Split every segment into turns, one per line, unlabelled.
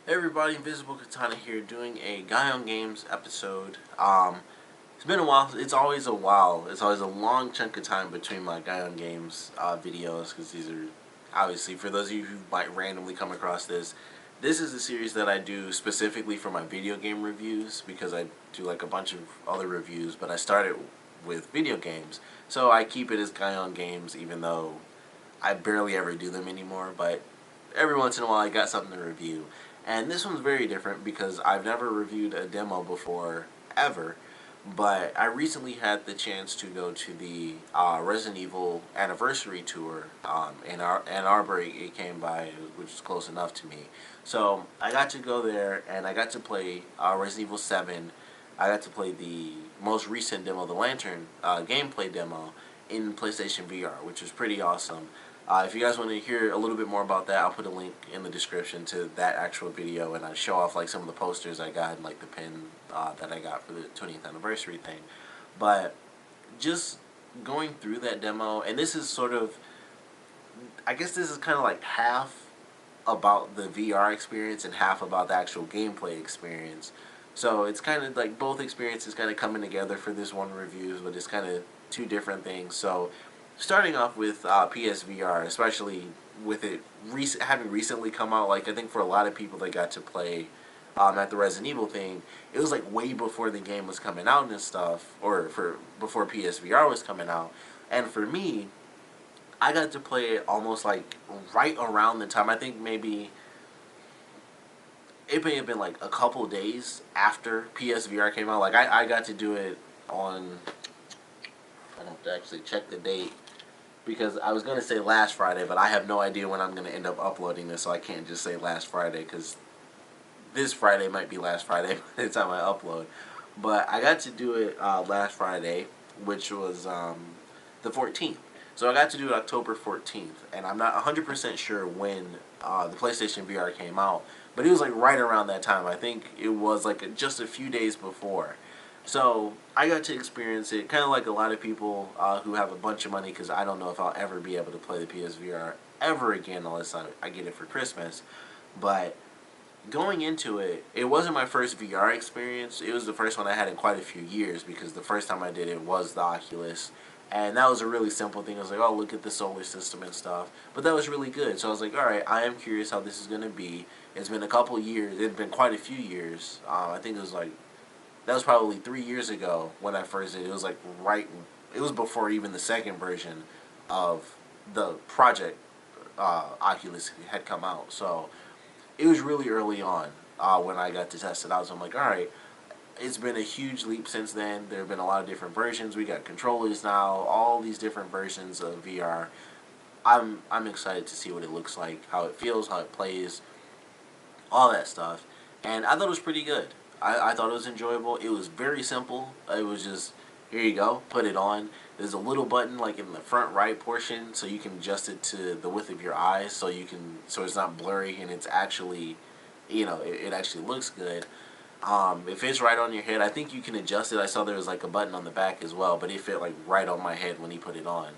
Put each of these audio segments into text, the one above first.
Hey everybody, Invisiblekatana here doing a Guy on Games episode. It's been a while. It's always a while. It's always a long chunk of time between my Guy on Games videos because these are obviously for those of you who might randomly come across this. This is a series that I do specifically for my video game reviews because I do like a bunch of other reviews, but I started with video games, so I keep it as Guy on Games even though I barely ever do them anymore. But every once in a while I got something to review. And this one's very different because I've never reviewed a demo before, ever. But I recently had the chance to go to the Resident Evil anniversary tour in Ann Arbor. It came by, which is close enough to me. So I got to go there and I got to play Resident Evil 7. I got to play the most recent demo, the Lantern gameplay demo, in PlayStation VR, which was pretty awesome. If you guys want to hear a little bit more about that, I'll put a link in the description to that actual video, and I show off like some of the posters I got and like the pin that I got for the 20th anniversary thing. But just going through that demo, and this is sort of, I guess this is kind of like half about the VR experience and half about the actual gameplay experience. So it's kind of like both experiences kind of coming together for this one review, but it's kind of two different things. So starting off with PSVR, especially with it having recently come out, like I think for a lot of people that got to play at the Resident Evil thing, it was like way before the game was coming out and stuff, or for before PSVR was coming out. And for me, I got to play it almost like right around the time. I think maybe it may have been like a couple days after PSVR came out. Like I got to do it on. I have to actually check the date because I was going to say last Friday, but I have no idea when I'm going to end up uploading this, so I can't just say last Friday because this Friday might be last Friday by the time I upload. But I got to do it last Friday, which was the 14th. So I got to do it October 14th, and I'm not 100% sure when the PlayStation VR came out, but it was like right around that time. I think it was like just a few days before. So I got to experience it, kind of like a lot of people who have a bunch of money, because I don't know if I'll ever be able to play the PSVR ever again unless I get it for Christmas. But going into it, it wasn't my first VR experience. It was the first one I had in quite a few years because the first time I did it was the Oculus. And that was a really simple thing. I was like, oh, look at the solar system and stuff. But that was really good. So I was like, all right, I am curious how this is going to be. It's been a couple years. It's been quite a few years. I think it was like, that was probably 3 years ago when I first did it. It was like it was before even the second version of the project Oculus had come out. So it was really early on when I got to test it out. So I'm like, all right, it's been a huge leap since then. There have been a lot of different versions. We got controllers now, all these different versions of VR. I'm excited to see what it looks like, how it feels, how it plays, all that stuff. And I thought it was pretty good. I thought it was enjoyable. It was very simple. It was just, here you go, put it on. There's a little button like in the front right portion so you can adjust it to the width of your eyes so it's not blurry and it's actually, it actually looks good. It fits right on your head. I think you can adjust it. I saw there was like a button on the back as well, but it fit like right on my head when he put it on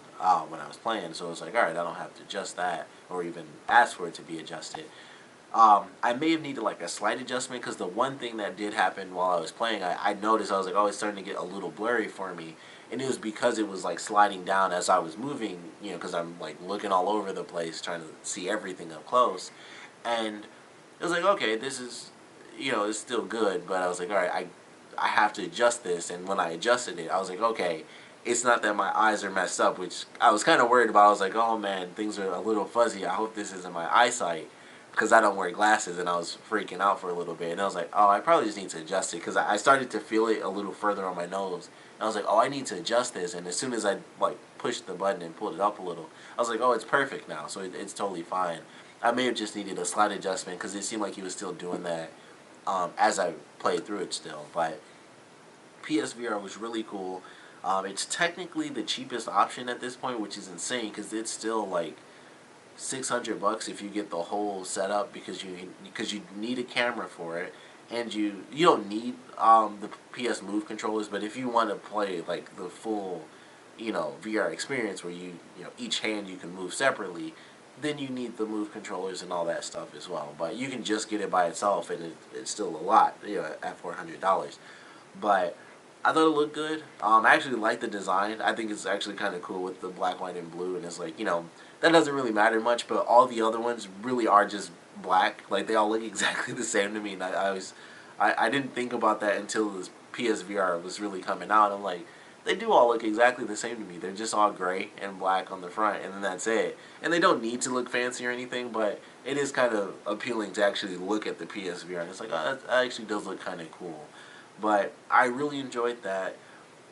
when I was playing. So it was like, all right, I don't have to adjust that or even ask for it to be adjusted. I may have needed like a slight adjustment because the one thing that did happen while I was playing, I noticed I was like, oh, it's starting to get a little blurry for me, and it was because it was like sliding down as I was moving, because I'm like looking all over the place trying to see everything up close, and it was like, okay, this is, it's still good, but I was like, all right, I have to adjust this, and when I adjusted it, I was like, okay, it's not that my eyes are messed up, which I was kind of worried about. I was like, oh man, things are a little fuzzy. I hope this isn't my eyesight because I don't wear glasses, and I was freaking out for a little bit. And I was like, oh, I probably just need to adjust it because I started to feel it a little further on my nose. And I was like, oh, I need to adjust this. And as soon as I like pushed the button and pulled it up a little, I was like, oh, it's perfect now, so it's totally fine. I may have just needed a slight adjustment because it seemed like he was still doing that as I played through it still. But PSVR was really cool. It's technically the cheapest option at this point, which is insane because it's still like $600 if you get the whole setup because you need a camera for it, and you don't need the PS Move controllers. But if you want to play like the full VR experience where each hand you can move separately, then you need the Move controllers and all that stuff as well. But you can just get it by itself, and it's still a lot, at $400. But I thought it looked good. I actually like the design. I think it's actually kind of cool with the black, white, and blue. And it's like, that doesn't really matter much. But all the other ones really are just black. Like, they all look exactly the same to me. And I didn't think about that until this PSVR was really coming out. I'm like, they do all look exactly the same to me. They're just all gray and black on the front, and then that's it. And they don't need to look fancy or anything, but it is kind of appealing to actually look at the PSVR. And it's like, oh, that actually does look kind of cool. But I really enjoyed that.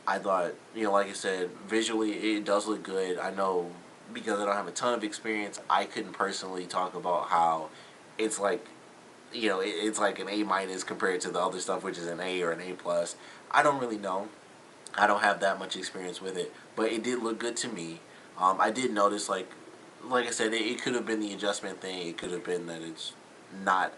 I thought, like I said, visually it does look good. I know because I don't have a ton of experience, I couldn't personally talk about how it's like, it's like an A minus compared to the other stuff, which is an A or an A plus. I don't really know. I don't have that much experience with it, but it did look good to me. I did notice, like I said, it could have been the adjustment thing. It could have been that it's not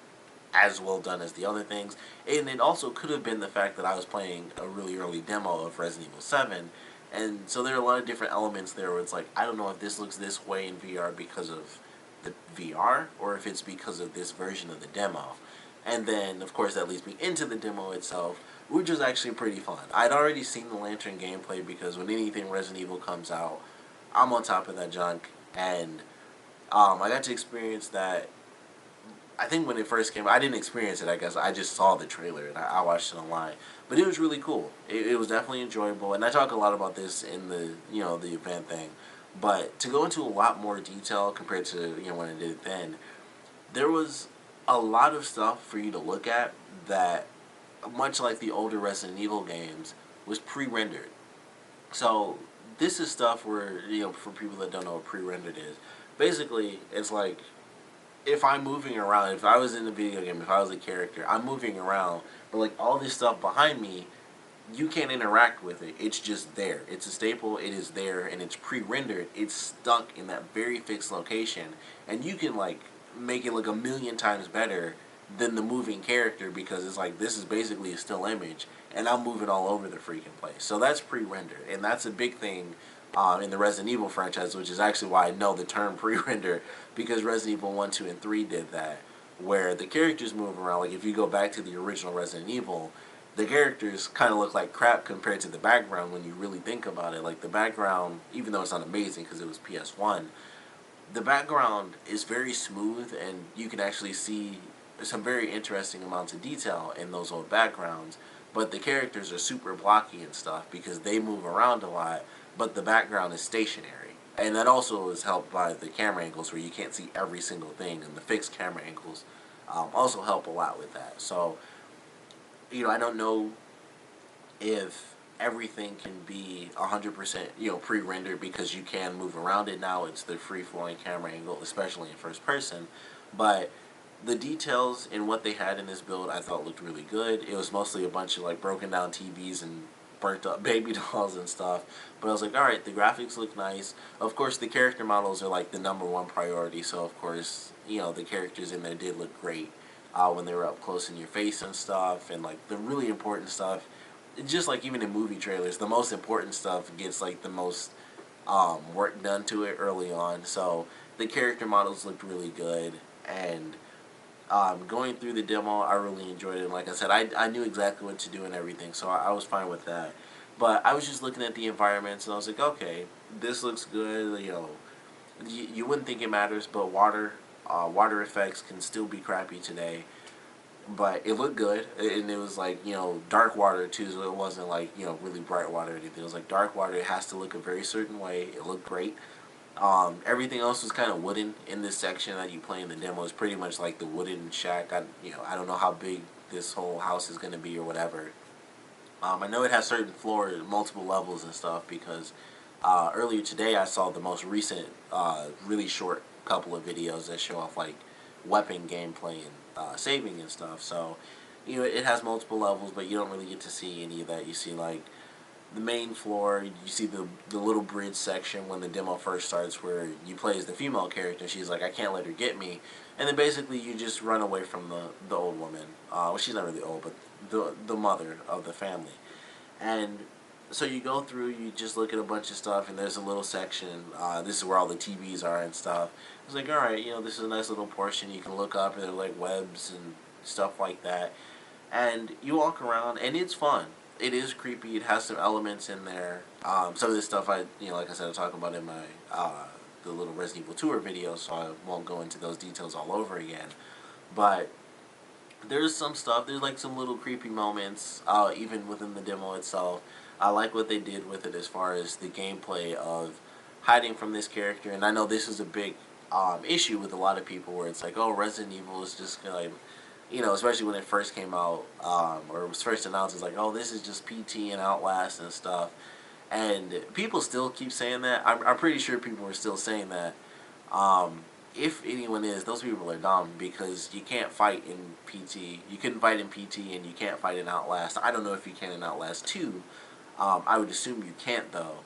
as well done as the other things, and it also could have been the fact that I was playing a really early demo of Resident Evil 7, and so there are a lot of different elements there where it's like, I don't know if this looks this way in VR because of the VR, or if it's because of this version of the demo. And then, of course, that leads me into the demo itself, which was actually pretty fun. I'd already seen the Lantern gameplay because when anything Resident Evil comes out, I'm on top of that junk, and I got to experience that. I think when it first came, I didn't experience it, I guess. I just saw the trailer, and I watched it online. But it was really cool. It was definitely enjoyable, and I talk a lot about this in the, the event thing. But to go into a lot more detail compared to, when I did it then, there was a lot of stuff for you to look at that, much like the older Resident Evil games, was pre-rendered. So this is stuff where, for people that don't know what pre-rendered is, basically it's like, if I'm moving around, if I was in a video game, if I was a character, I'm moving around, but like all this stuff behind me, you can't interact with it. It's just there. It's a staple. It is there, and it's pre-rendered. It's stuck in that very fixed location, and you can like make it look a million times better than the moving character because it's like this is basically a still image, and I'm moving all over the freaking place. So that's pre-rendered, and that's a big thing in the Resident Evil franchise, which is actually why I know the term pre-render, because Resident Evil 1, 2, and 3 did that, where the characters move around. Like if you go back to the original Resident Evil, the characters kind of look like crap compared to the background when you really think about it. Like the background, even though it's not amazing because it was PS1, the background is very smooth, and you can actually see some very interesting amounts of detail in those old backgrounds. But the characters are super blocky and stuff because they move around a lot, but the background is stationary. And that also is helped by the camera angles where you can't see every single thing, and the fixed camera angles also help a lot with that. So, I don't know if everything can be 100% pre-rendered because you can move around it now. It's the free-flowing camera angle, especially in first person. But the details in what they had in this build I thought looked really good. It was mostly a bunch of like broken down TVs and burnt up baby dolls and stuff. But I was like, alright, the graphics look nice. Of course, the character models are like the #1 priority. So of course, the characters in there did look great when they were up close in your face and stuff. And like the really important stuff, just like even in movie trailers, the most important stuff gets like the most work done to it early on. So the character models looked really good, and going through the demo, I really enjoyed it. And like I said, I knew exactly what to do and everything, so I was fine with that. But I was just looking at the environments, and I was like, okay, this looks good. You wouldn't think it matters, but water effects can still be crappy today. But it looked good, and it was like, dark water too, so it wasn't like, really bright water or anything. It was like dark water. It has to look a very certain way. It looked great. Everything else was kind of wooden in this section that you play in the demo. It's pretty much like the wooden shack. I don't know how big this whole house is going to be or whatever. I know it has certain floors, multiple levels and stuff, because earlier today I saw the most recent, really short couple of videos that show off like weapon gameplay and saving and stuff. So, it has multiple levels, but you don't really get to see any of that. You see like the main floor, you see the little bridge section when the demo first starts where you play as the female character. She's like, I can't let her get me. And then basically you just run away from the old woman. Well, she's not really old, but the mother of the family. And So you go through, you just look at a bunch of stuff, and there's a little section. This is where all the TVs are and stuff. It's like, all right, this is a nice little portion. You can look up, and there are like webs and stuff like that. And you walk around, and it's fun. It is creepy. It has some elements in there. Some of this stuff like I said, I talk about in my the little Resident Evil tour video, so I won't go into those details all over again. But there's some stuff. There's like some little creepy moments, even within the demo itself. I like what they did with it as far as the gameplay of hiding from this character, and I know this is a big issue with a lot of people, where it's like, oh, Resident Evil is just like, especially when it first came out, or was first announced, it's like, oh, this is just PT and Outlast and stuff, and people still keep saying that. I'm pretty sure people are still saying that. If anyone is, those people are dumb, because you can't fight in PT. You couldn't fight in PT, and you can't fight in Outlast. I don't know if you can in Outlast 2. I would assume you can't, though.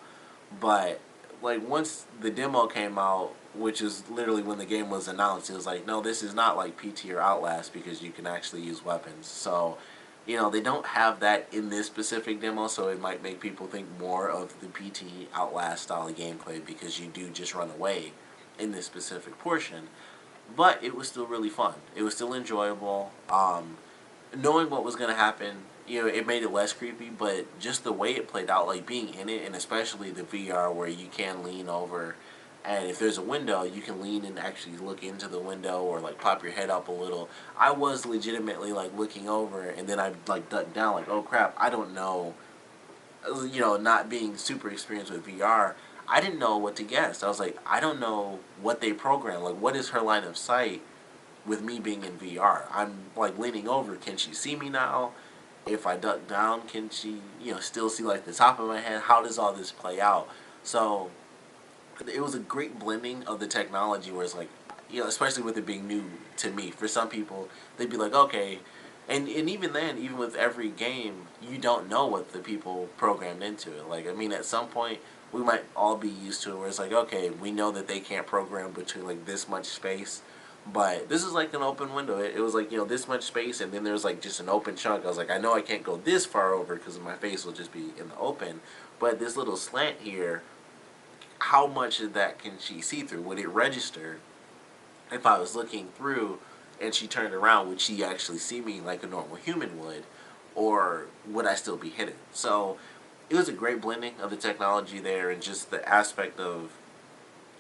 But, like, once the demo came out, which is literally when the game was announced, it was like, no, this is not like PT or Outlast, because you can actually use weapons. So, they don't have that in this specific demo, so it might make people think more of the PT Outlast style of gameplay, because you do just run away in this specific portion. But it was still really fun. It was still enjoyable. Knowing what was going to happen, it made it less creepy, but just the way it played out, like being in it, and especially the VR where you can lean over, and if there's a window, you can lean and actually look into the window, or like pop your head up a little. I was legitimately like looking over, and then I like ducked down, like, oh crap, I don't know, not being super experienced with VR, I didn't know what to guess. I was like, I don't know what they programmed. Like, what is her line of sight with me being in VR? I'm like leaning over. Can she see me now? If I duck down, can she, still see like the top of my head? How does all this play out? So it was a great blending of the technology, where it's like, especially with it being new to me. For some people, they'd be like, okay. And even then, even with every game, you don't know what the people programmed into it. Like, I mean, at some point, we might all be used to it, where it's like, okay, we know that they can't program between like this much space, but this is like an open window. It was like, this much space, and then there's like just an open chunk. I was like, I know I can't go this far over, because my face will just be in the open, but this little slant here, how much of that can she see through? Would it register if I was looking through and she turned around? Would she actually see me like a normal human would, or would I still be hidden? So it was a great blending of the technology there, and just the aspect of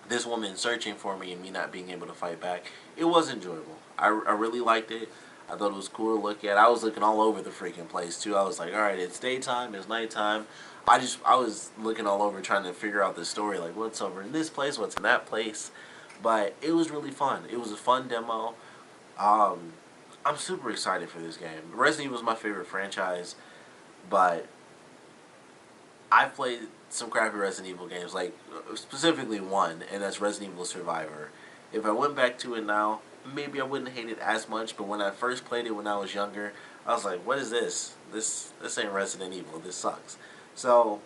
this woman searching for me and me not being able to fight back. It was enjoyable. I really liked it. I thought it was cool to look at. I was looking all over the freaking place too. I was like, all right, it's daytime, it's nighttime. I was looking all over trying to figure out the story, like what's over in this place, what's in that place. But it was really fun. It was a fun demo. I'm super excited for this game. Resident Evil is my favorite franchise, but I've played some crappy Resident Evil games, like specifically one, and that's Resident Evil Survivor. If I went back to it now, maybe I wouldn't hate it as much, but when I first played it when I was younger, I was like, what is this? This ain't Resident Evil. This sucks. So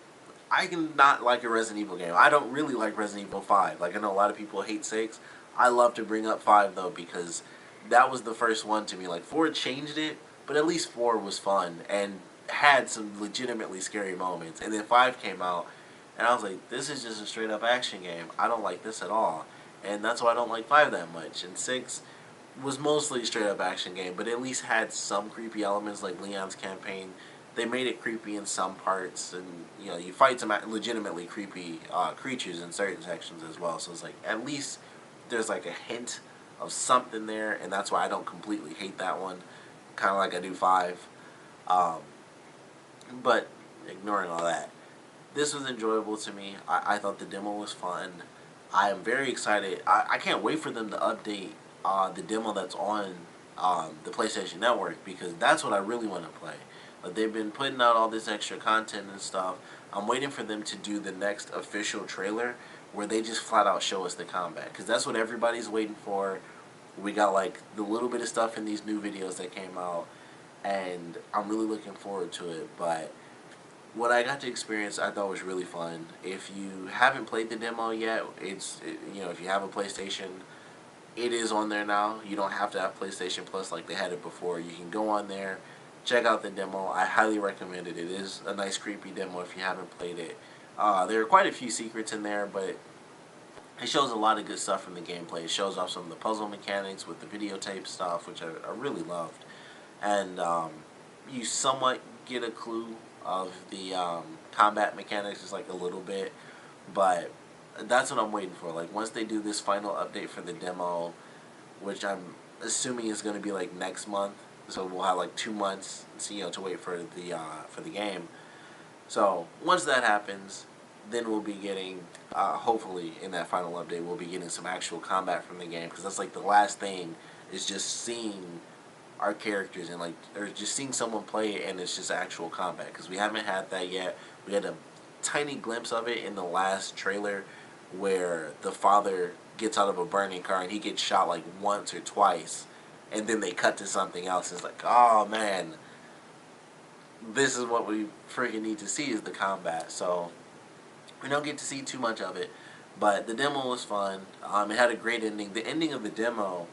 I can not like a Resident Evil game. I don't really like Resident Evil 5. Like, I know a lot of people hate 6. I love to bring up 5, though, because that was the first one to me. Like, 4 changed it, but at least 4 was fun and had some legitimately scary moments. And then 5 came out, and I was like, this is just a straight-up action game. I don't like this at all. And that's why I don't like 5 that much. And 6 was mostly a straight-up action game, but at least had some creepy elements, like Leon's campaign. They made it creepy in some parts, and you fight some legitimately creepy creatures in certain sections as well. So it's like, at least there's like a hint of something there, and that's why I don't completely hate that one, kind of like I do 5. But ignoring all that, this was enjoyable to me. I thought the demo was fun. I am very excited. I can't wait for them to update the demo that's on the PlayStation Network, because that's what I really want to play. They've been putting out all this extra content and stuff. I'm waiting for them to do the next official trailer where they just flat out show us the combat, because that's what everybody's waiting for. We got like the little bit of stuff in these new videos that came out, and I'm really looking forward to it. But what I got to experience, I thought was really fun. If you haven't played the demo yet, if you have a PlayStation, it is on there now. You don't have to have PlayStation Plus like they had it before. You can go on there check out the demo. I highly recommend it. It is a nice creepy demo if you haven't played it. There are quite a few secrets in there, but it shows a lot of good stuff from the gameplay. It shows off some of the puzzle mechanics with the videotape stuff, which I really loved. And you somewhat get a clue of the combat mechanics, just like a little bit. But that's what I'm waiting for. Like, once they do this final update for the demo, which I'm assuming is going to be like next month, so we'll have like 2 months, to wait for the game. So once that happens, then we'll be getting, hopefully in that final update, we'll be getting some actual combat from the game, because that's like the last thing, is just seeing our characters and or just seeing someone play it and it's just actual combat, because we haven't had that yet. We had a tiny glimpse of it in the last trailer where the father gets out of a burning car and he gets shot like once or twice, and then they cut to something else. It's like, oh man, this is what we freaking need to see, is the combat. So we don't get to see too much of it, but the demo was fun. It had a great ending. The ending of the demo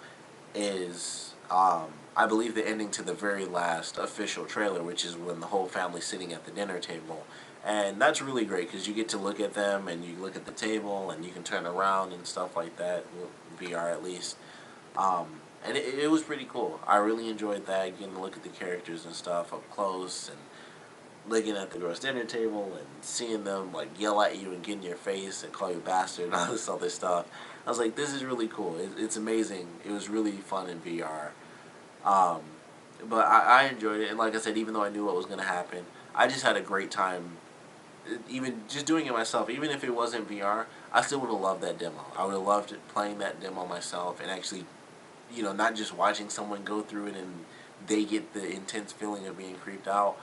is, I believe, the ending to the very last official trailer, which is when the whole family's sitting at the dinner table. And that's really great, because you get to look at them, and you look at the table, and you can turn around and stuff like that, VR at least. And it was pretty cool. I really enjoyed that, getting to look at the characters and stuff up close, and looking at the girls' dinner table, and seeing them like yell at you and get in your face and call you bastard and all this other stuff. I was like, this is really cool. It's amazing. It was really fun in VR. But I enjoyed it, and like I said, even though I knew what was going to happen, I just had a great time. Even just doing it myself, even if it wasn't VR, I still would have loved that demo. I would have loved playing that demo myself, and actually, not just watching someone go through it and they get the intense feeling of being creeped out.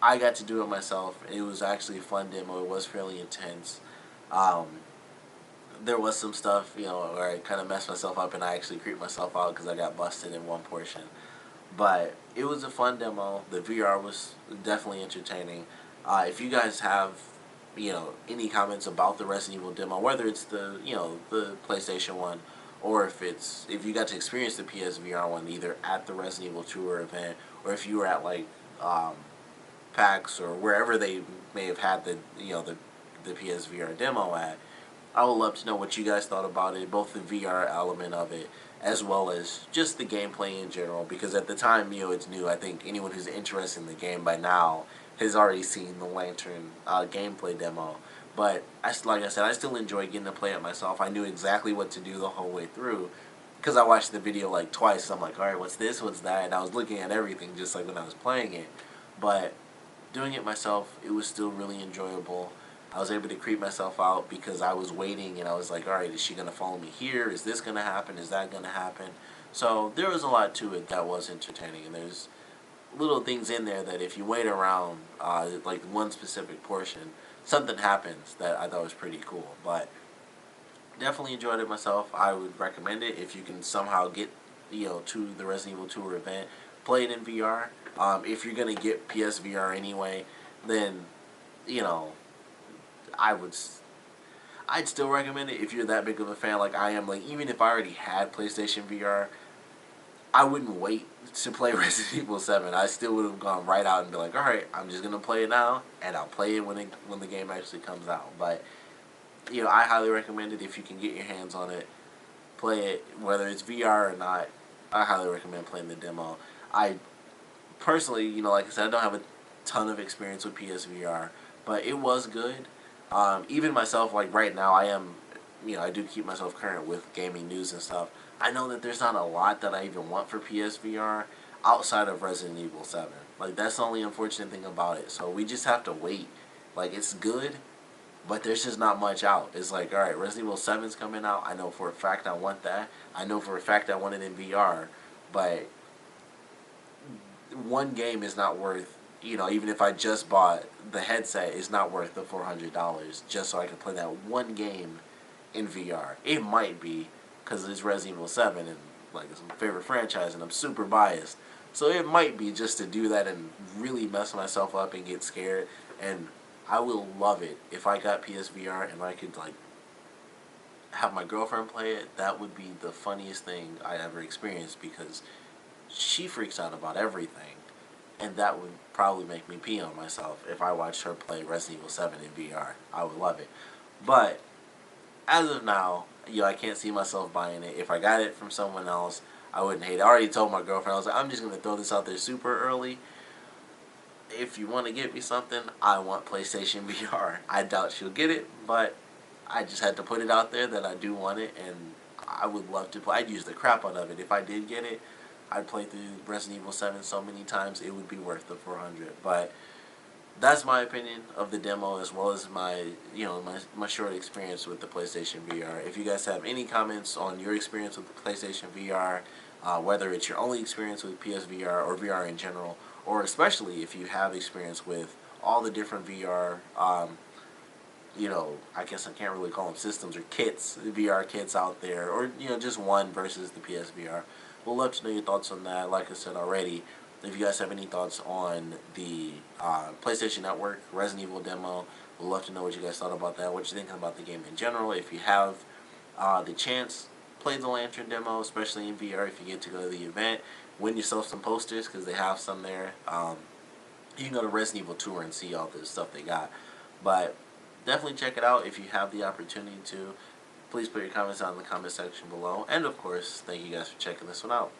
I got to do it myself. It was actually a fun demo. It was fairly intense. There was some stuff, where I kind of messed myself up and I actually creeped myself out because I got busted in one portion. But it was a fun demo. The VR was definitely entertaining. If you guys have, any comments about the Resident Evil demo, whether it's the PlayStation one, or if you got to experience the PSVR one either at the Resident Evil Tour event, or if you were at like PAX or wherever they may have had the PSVR demo at, I would love to know what you guys thought about it, both the VR element of it as well as just the gameplay in general, because at the time, it's new. I think anyone who's interested in the game by now has already seen the Lantern gameplay demo. But like I said, I still enjoy getting to play it myself. I knew exactly what to do the whole way through, because I watched the video like twice. So I'm like, alright, what's this, what's that? And I was looking at everything just like when I was playing it. But doing it myself, it was still really enjoyable. I was able to creep myself out because I was waiting, and I was like, alright, is she going to follow me here? Is this going to happen? Is that going to happen? So there was a lot to it that was entertaining, and there's little things in there that if you wait around, like one specific portion, something happens that I thought was pretty cool. But definitely enjoyed it myself. I would recommend it if you can somehow get, to the Resident Evil Tour event. Play it in VR. If you're going to get PSVR anyway, then, I'd still recommend it if you're that big of a fan like I am. Like, even if I already had PlayStation VR, I wouldn't wait to play Resident Evil 7. I still would have gone right out and be like, alright, I'm just going to play it now, and I'll play it when the game actually comes out. But, I highly recommend it if you can get your hands on it. Play it, whether it's VR or not. I highly recommend playing the demo. I personally, like I said, I don't have a ton of experience with PSVR, but it was good. Even myself, like right now, I do keep myself current with gaming news and stuff. I know that there's not a lot that I even want for PSVR outside of Resident Evil 7. Like, that's the only unfortunate thing about it. So we just have to wait. Like, it's good, but there's just not much out. It's like, alright, Resident Evil 7's coming out. I know for a fact I want that. I know for a fact I want it in VR. But one game is not worth, even if I just bought the headset, it's not worth the $400 just so I can play that one game in VR. It might be, because it's Resident Evil 7 and like it's my favorite franchise and I'm super biased. So it might be just to do that and really mess myself up and get scared. And I will love it if I got PSVR and I could like have my girlfriend play it. That would be the funniest thing I ever experienced, because she freaks out about everything. and that would probably make me pee on myself if I watched her play Resident Evil 7 in VR. I would love it. But as of now, I can't see myself buying it. If I got it from someone else, I wouldn't hate it. I already told my girlfriend, I was like, I'm just going to throw this out there super early. If you want to get me something, I want PlayStation VR. I doubt she'll get it, but I just had to put it out there that I do want it, and I would love to play. I'd use the crap out of it. If I did get it, I'd play through Resident Evil 7 so many times, it would be worth the 400. But that's my opinion of the demo, as well as my my short experience with the PlayStation VR. If you guys have any comments on your experience with the PlayStation VR, whether it's your only experience with PSVR or VR in general, or especially if you have experience with all the different VR, I guess I can't really call them systems or kits, VR kits out there, or just one versus the PSVR. We'll love to know your thoughts on that. Like I said already, if you guys have any thoughts on the PlayStation Network Resident Evil demo, we'll love to know what you guys thought about that, what you're thinking about the game in general. If you have the chance, play the Lantern demo, especially in VR if you get to go to the event. Win yourself some posters because they have some there. You can go to Resident Evil Tour and see all the stuff they got. But definitely check it out if you have the opportunity to. Please put your comments down in the comment section below. And of course, thank you guys for checking this one out.